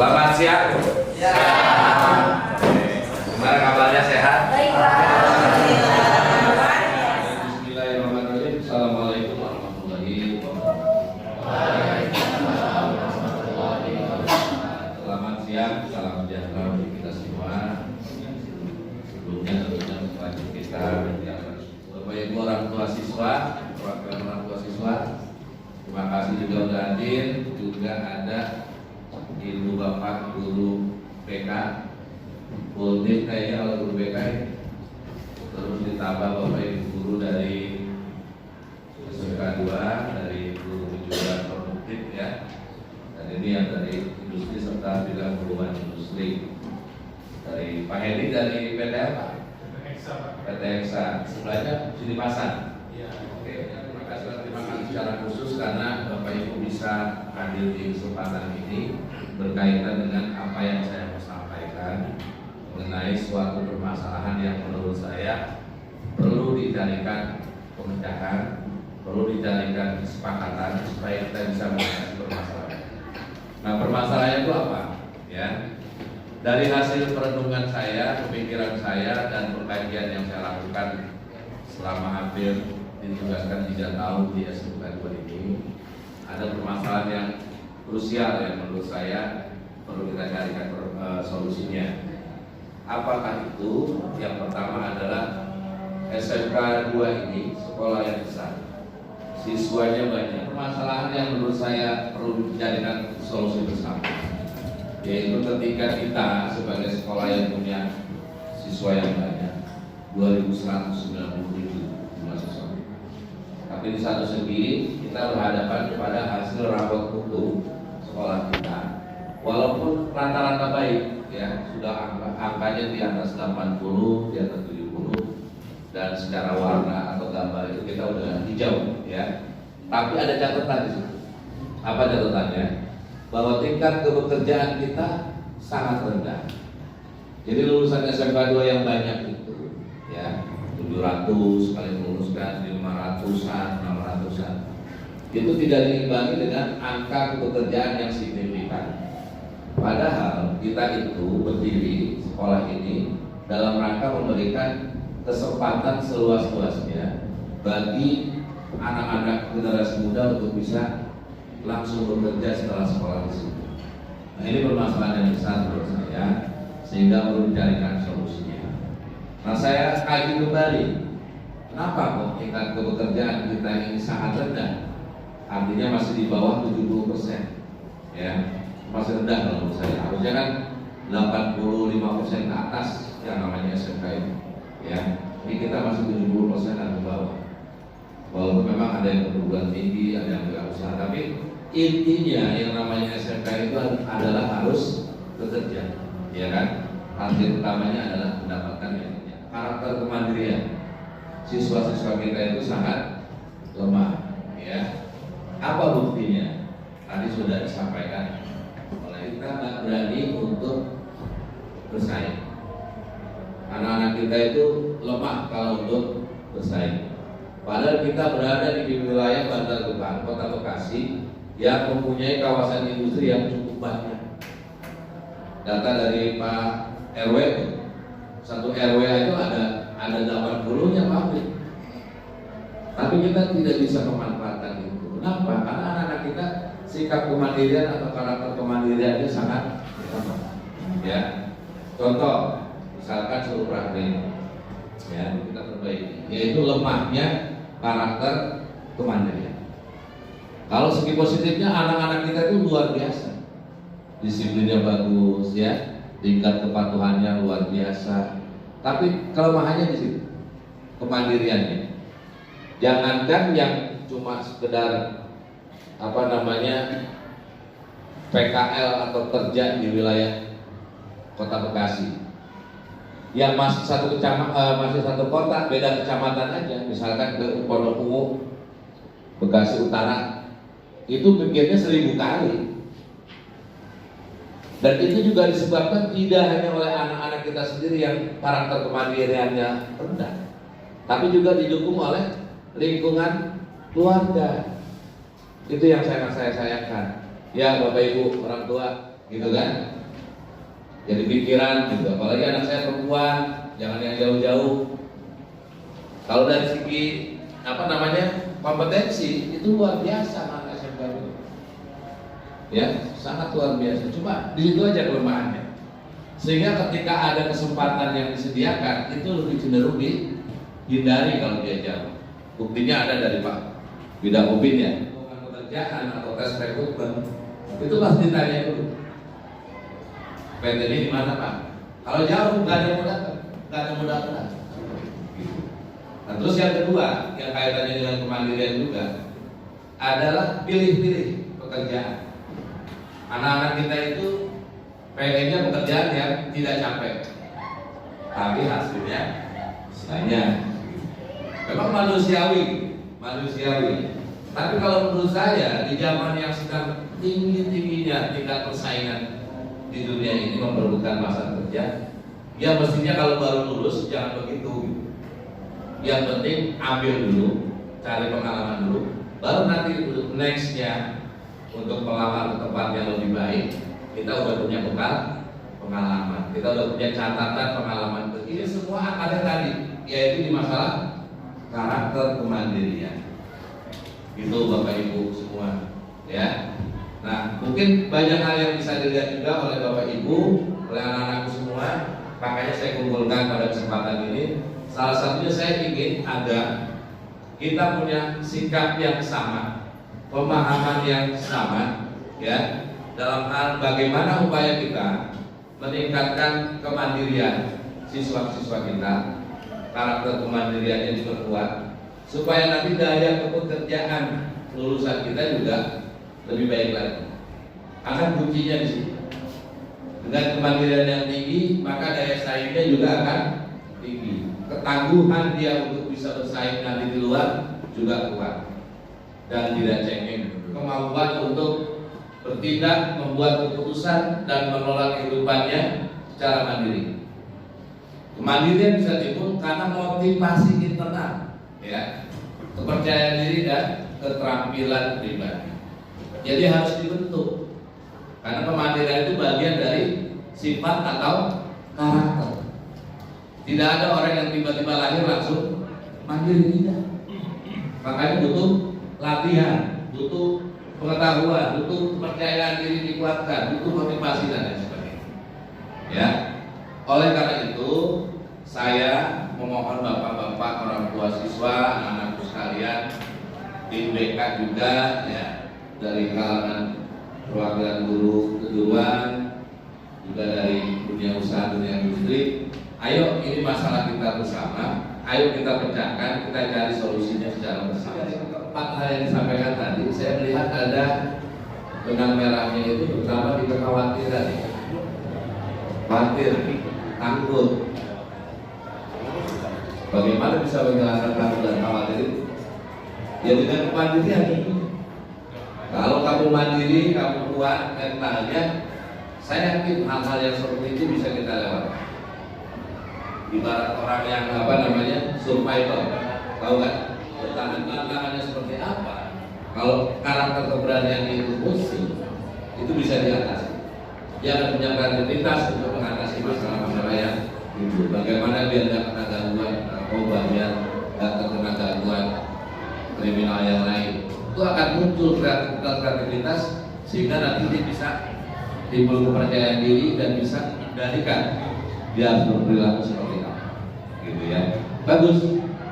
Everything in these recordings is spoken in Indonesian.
Selamat siang. Ya. Gimana kabarnya, sehat? Baik, Pak. Bismillahirrahmanirrahim. Assalamualaikum warahmatullahi wabarakatuh. Selamat siang, salam sejahtera bagi kita semua. Sebelumnya tentunya wajib kita menjalankan Bapak Ibu orang tua siswa, perwakilan orang tua siswa. Terima kasih juga sudah hadir, juga ada Ibu Bapak Guru BK, Ultif kayaknya kalau Guru BK ini. Terus ditambah Bapak Ibu Guru dari SMK 2, dari Guru Kejuruan Produktif ya. Dan ini yang dari industri serta bidang hubungan industri. Dari Pak Hedi dari PT apa? PT Eksa. Sebelahnya sini pasang. Oke, terima kasih secara khusus karena Bapak Ibu bisa hadir di kesempatan ini berkaitan dengan apa yang saya mau sampaikan mengenai suatu permasalahan yang menurut saya perlu dicarikan pemecahan, perlu dicarikan kesepakatan supaya kita bisa mengatasi permasalahan. Nah, permasalahannya itu apa? Ya, dari hasil perenungan saya, pemikiran saya, dan pengkajian yang saya lakukan selama hampir ditugaskan 3 tahun di SMK 2 ini, ada permasalahan yang krusial yang menurut saya perlu kita carikan solusinya. Apakah itu? Yang pertama adalah SMK 2 ini sekolah yang besar, siswanya banyak. Permasalahan yang menurut saya perlu dijadikan solusi bersama, yaitu ketika kita sebagai sekolah yang punya siswa yang banyak, 2.197 jumlah siswa. Tapi di satu segi kita berhadapan kepada hasil rapot mutu sekolah kita. Walaupun rata-rata baik, ya sudah angkanya di atas 80, di atas 70, dan secara warna atau gambar itu kita udah hijau, ya. Tapi ada catatan di situ. Apa catatannya? Bahwa tingkat kepekerjaan kita sangat rendah. Jadi lulusan SMK 2 yang banyak itu, ya 700 kali meluluskan 500-an, 600-an, itu tidak diimbangi dengan angka pekerjaan yang signifikan. Padahal kita itu berdiri sekolah ini dalam rangka memberikan kesempatan seluas-luasnya bagi anak-anak generasi muda untuk bisa langsung bekerja setelah sekolah di situ. Nah, ini permasalahan yang besar menurut saya, sehingga perlu dicarikan solusinya. Nah, saya kaji kembali, kenapa kok tingkat kepekerjaan kita ini sangat rendah? Artinya masih di bawah 70%, ya, masih rendah menurut saya. Harusnya kan 85% ke atas yang namanya SMK ini, ya. Ini kita masih 70% dan ke bawah. Walaupun memang ada yang perguruan tinggi, ada yang wirausaha, tapi intinya yang namanya SMK itu adalah harus bekerja, ya kan? Arti utamanya adalah mendapatkan yang karakter kemandirian. Siswa-siswa kita itu sangat lemah, ya. Apa buktinya? Tadi sudah disampaikan oleh kita, nggak berani untuk bersaing. Anak-anak kita itu lemah kalau untuk bersaing. Padahal kita berada di wilayah Bantar Gebang, Kota Bekasi, yang mempunyai kawasan industri yang cukup banyak. Data dari Pak RW, satu RW itu ada 80-nya pabrik. Tapi kita tidak bisa memanfaatkan itu. Kenapa? Karena anak-anak kita sikap kemandirian atau karakter kemandiriannya sangat lemah. Ya, contoh, misalkan suruh praktek, ya kita perbaiki, yaitu lemahnya karakter kemandirian. Kalau segi positifnya, anak-anak kita itu luar biasa, disiplinnya bagus, ya, tingkat kepatuhannya luar biasa. Tapi kelemahannya di situ, kemandiriannya. Jangankan yang cuma sekedar PKL atau kerja di wilayah Kota Bekasi, yang masih satu kota, beda kecamatan aja, misalkan ke Ponorogo, Bekasi Utara, itu pikirnya 1000 kali. Dan itu juga disebabkan tidak hanya oleh anak-anak kita sendiri yang karakter kemandiriannya rendah, tapi juga didukung oleh lingkungan keluarga. Itu yang saya sayangkan. Ya Bapak Ibu orang tua, gitu kan? Jadi pikiran gitu. Apalagi anak saya perempuan, jangan yang jauh-jauh. Kalau dari segi kompetensi itu luar biasa anak SMK itu. Ya, sangat luar biasa. Cuma di situ aja kelemahannya. Sehingga ketika ada kesempatan yang disediakan itu lebih cenderung dihindari kalau dia jauh. Buktinya ada dari Pak Bidang Ubin ya, pekerjaan atau tes rekrutmen itu pasti ditanya dulu, PT ini di mana Pak? Kalau jauh nggak ada yang mau datang, nggak ada yang mau datang. Nah, terus yang kedua yang kaitannya dengan kemandirian juga adalah pilih-pilih pekerjaan. Anak-anak kita itu pengennya pekerjaan yang tidak capek, tapi hasilnya banyak. Memang manusiawi. Tapi kalau menurut saya di zaman yang sedang tinggi-tingginya tingkat persaingan di dunia ini memperebutkan masa kerja, ya mestinya kalau baru lulus jangan begitu. Yang penting ambil dulu, cari pengalaman dulu, baru nanti nextnya untuk melamar ke tempat yang lebih baik kita udah punya bekal pengalaman, kita udah punya catatan pengalaman. Ini semua ada tadi, yaitu di masalah karakter kemandirian. Itu Bapak Ibu semua, ya. Nah, mungkin banyak hal yang bisa dilihat juga oleh Bapak Ibu, oleh anak-anakku semua. Makanya saya kumpulkan pada kesempatan ini. Salah satunya saya ingin agar kita punya sikap yang sama, pemahaman yang sama, ya, dalam hal bagaimana upaya kita meningkatkan kemandirian siswa-siswa kita, karakter kemandiriannya diperkuat, supaya nanti daya kepekerjaan lulusan kita juga lebih baik lagi. Akan kuncinya di sini. Dengan kemandirian yang tinggi, maka daya saingnya juga akan tinggi. Ketangguhan dia untuk bisa bersaing nanti di luar juga kuat dan tidak cengeng. Kemampuan untuk bertindak, membuat keputusan dan mengelola kehidupannya secara mandiri. Kemandirian bisa timbul karena motivasi internal, ya, kepercayaan diri dan keterampilan pribadi. Jadi harus dibentuk, karena kemandirian itu bagian dari sifat atau karakter. Tidak ada orang yang tiba-tiba lahir langsung mandiri, tidak. Makanya butuh latihan, butuh pengetahuan, butuh kepercayaan diri dikuatkan, butuh motivasi dan lain sebagainya. Ya, oleh karena itu saya memohon bapak-bapak, orang tua siswa, anak-anakku sekalian, tim BK juga, ya, dari kalangan perwakilan guru kejuruan, juga dari dunia usaha, dunia industri. Ayo, ini masalah kita bersama. Ayo kita pecahkan, kita cari solusinya secara bersama. Empat hal yang disampaikan tadi, saya melihat ada benang merahnya itu terutama di kekhawatiran, khawatir, takut. Bagaimana bisa menghilangkan takut dan khawatir itu? Ya dengan kemandirian ini. Kalau kamu mandiri, kamu kuat mentalnya, saya yakin hal-hal yang seperti itu bisa kita lewati. Ibarat orang yang survival, tahu nggak? Tantangannya seperti apa? Kalau karakter keberanian itu musuh, itu bisa diatasi. Dia akan punya kreativitas untuk mengatasi masalah-masalah yang timbul. Bagaimana biar nggak kena gangguan narkoba, biar nggak terkena gangguan kriminal yang lain. Itu akan muncul kreativitas sehingga nanti dia bisa timbul kepercayaan diri dan bisa mengendalikan dia harus berperilaku seperti apa, gitu ya. Bagus.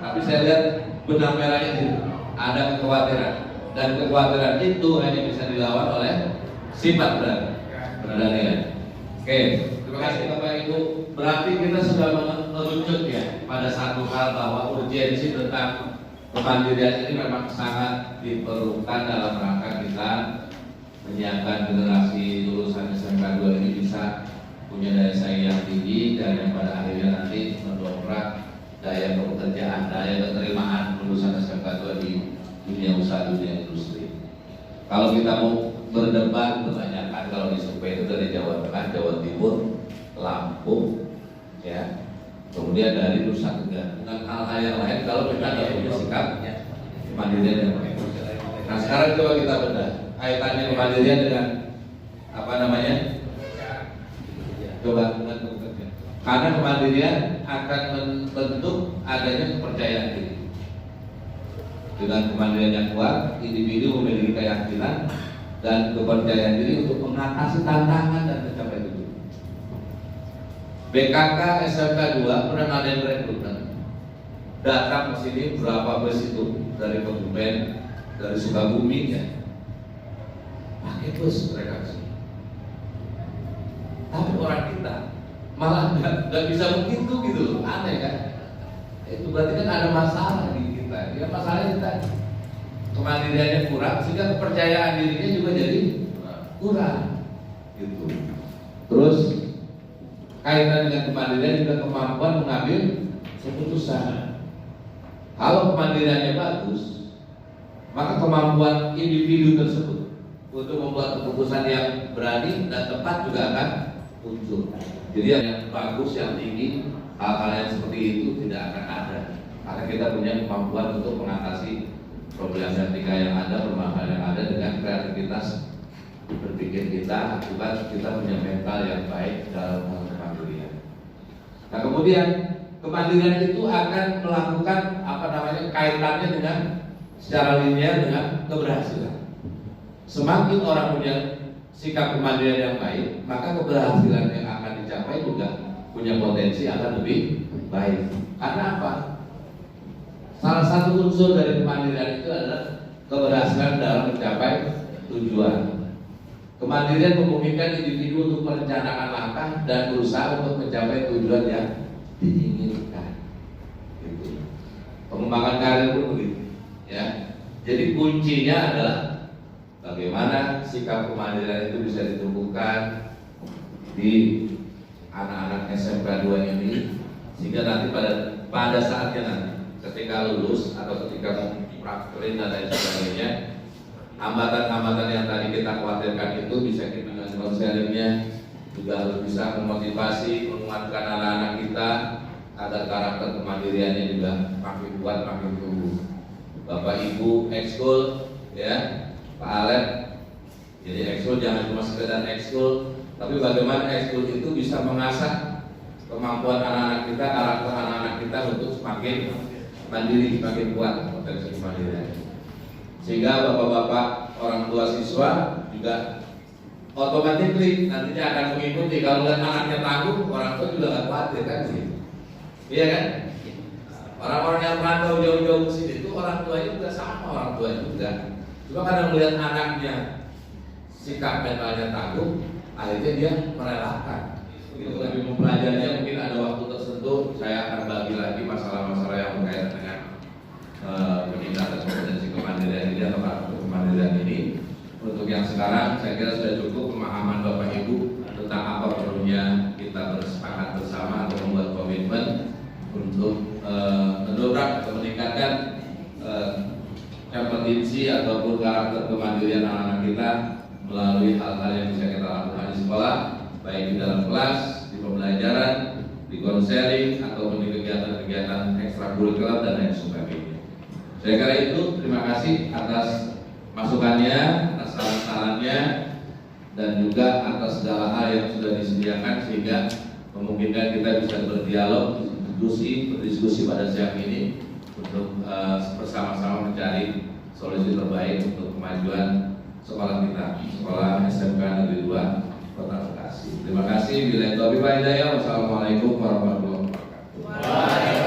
Tapi saya lihat benang merahnya itu ada kekhawatiran, dan kekhawatiran itu hanya bisa dilawan oleh sifat berani. Oke, terima kasih Bapak Ibu. Berarti kita sudah merucut ya pada satu hal bahwa urgensi tentang kemandirian ini memang sangat diperlukan dalam rangka kita menyiapkan generasi lulusan SMK 2 ini bisa punya daya saing yang tinggi dan yang pada akhirnya nanti mendongkrak daya pekerjaan, daya penerimaan lulusan SMK 2 di dunia usaha, dunia industri. Kalau kita mau berdebat, kebanyakan kalau di survei itu dari Jawa Tengah, Jawa Timur, Lampung, ya, kemudian dari Nusa Tenggara. Dengan hal-hal yang lain, kalau kita tidak punya sikap kemandirian yang baik. Nah sekarang coba kita bedah kaitannya kemandirian dengan Coba dengan bekerja. Karena kemandirian akan membentuk adanya kepercayaan diri. Dengan kemandirian yang kuat, individu memiliki keyakinan dan kepercayaan diri untuk mengatasi tantangan dan mencapai tujuan. BKK SMK 2 pernah ngadain rekrutmen. Datang ke sini berapa bus itu dari Kebumen, dari Sukabumi ya. Pakai bus mereka ke sini. Tapi orang kita malah nggak bisa begitu gitu loh, aneh kan? Itu berarti kan ada masalah di kita. Ya masalahnya kita kemandiriannya kurang, sehingga kepercayaan dirinya juga jadi kurang, gitu. Terus kaitan dengan kemandirian juga kemampuan mengambil keputusan. Kalau kemandiriannya bagus, maka kemampuan individu tersebut untuk membuat keputusan yang berani dan tepat juga akan muncul. Jadi yang bagus, yang tinggi, hal-hal yang seperti itu tidak akan ada. Karena kita punya kemampuan untuk mengatasi problematika yang ada, permasalahan yang ada dengan kreativitas berpikir kita, akibat kita punya mental yang baik dalam kemandirian. Nah kemudian kemandirian itu akan melakukan kaitannya dengan secara linear dengan keberhasilan. Semakin orang punya sikap kemandirian yang baik, maka keberhasilan yang akan dicapai juga punya potensi akan lebih baik. Karena apa? Salah satu unsur dari kemandirian itu adalah keberhasilan dalam mencapai tujuan. Kemandirian memungkinkan individu untuk merencanakan langkah dan berusaha untuk mencapai tujuan yang diinginkan. Gitu. Pengembangan karir pun begitu. Ya. Jadi kuncinya adalah bagaimana sikap kemandirian itu bisa ditumbuhkan di anak-anak SMK 2 ini, sehingga nanti pada saatnya nanti ketika lulus atau ketika prakterin dan lain sebagainya, hambatan-hambatan yang tadi kita khawatirkan itu bisa kita dengan konselingnya juga harus bisa memotivasi, menguatkan anak-anak kita agar karakter kemandiriannya juga makin kuat, makin tumbuh. Bapak Ibu ekskul ya, Pak Alep, jadi ekskul jangan cuma sekedar ekskul, tapi bagaimana ekskul itu bisa mengasah kemampuan anak-anak kita, karakter anak-anak kita untuk semakin mandiri, semakin kuat potensi kemandirian. Sehingga bapak-bapak orang tua siswa juga otomatis nantinya akan mengikuti. Kalau lihat anaknya tangguh, orang tua juga nggak khawatir kan sih, iya kan? Orang-orang yang merantau jauh-jauh ke sini itu orang tuanya juga sama, orang tuanya juga. Cuma kadang melihat anaknya sikap mentalnya tangguh, akhirnya dia merelakan. Itu lebih mempelajarinya, mungkin ada waktu tertentu saya akan bagi lagi masalah-masalah yang berkaitan dengan peningkatan kompetensi kemandirian ini atau karakter kemandirian ini. Untuk yang sekarang saya kira sudah cukup pemahaman Bapak Ibu tentang apa perlunya kita bersepakat bersama atau membuat komitmen untuk mendobrak atau meningkatkan kompetensi ataupun karakter kemandirian anak-anak kita melalui hal-hal yang bisa kita lakukan di sekolah, baik di dalam kelas, di pembelajaran, di konseling, ataupun di kegiatan-kegiatan ekstrakurikuler dan lain sebagainya. Saya kira itu, terima kasih atas masukannya, atas saran-sarannya, dan juga atas segala hal yang sudah disediakan sehingga memungkinkan kita bisa berdialog, berdiskusi pada siang ini untuk bersama-sama mencari solusi terbaik untuk kemajuan sekolah kita, sekolah SMK Negeri 2 Kota Bekasi. Terima kasih. Billahi taufiq wal hidayah. Wassalamualaikum warahmatullahi wabarakatuh.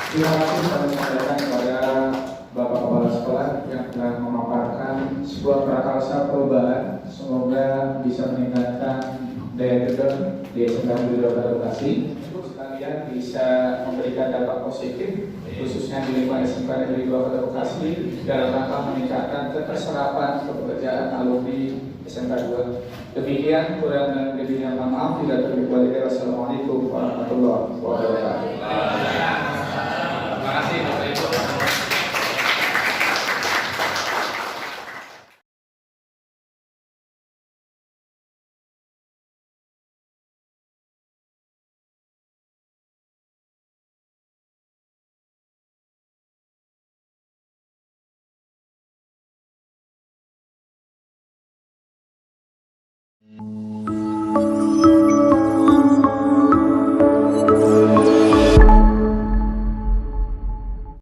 Terima kasih kami sampaikan kepada Bapak Kepala Sekolah yang telah memaparkan sebuah prakarsa perubahan, semoga bisa meningkatkan daya gedor di SMK Negeri 2 Kota Bekasi. Sekalian bisa memberikan dampak positif khususnya di 5 SMK Negeri 2 Kota Bekasi dalam rangka meningkatkan keterserapan pekerjaan alumni SMK 2. Demikian, kurang dan lebihnya mohon maaf. Bila terlalu. Wassalamualaikum warahmatullahi wabarakatuh. Terima kasih Bapak Ibu.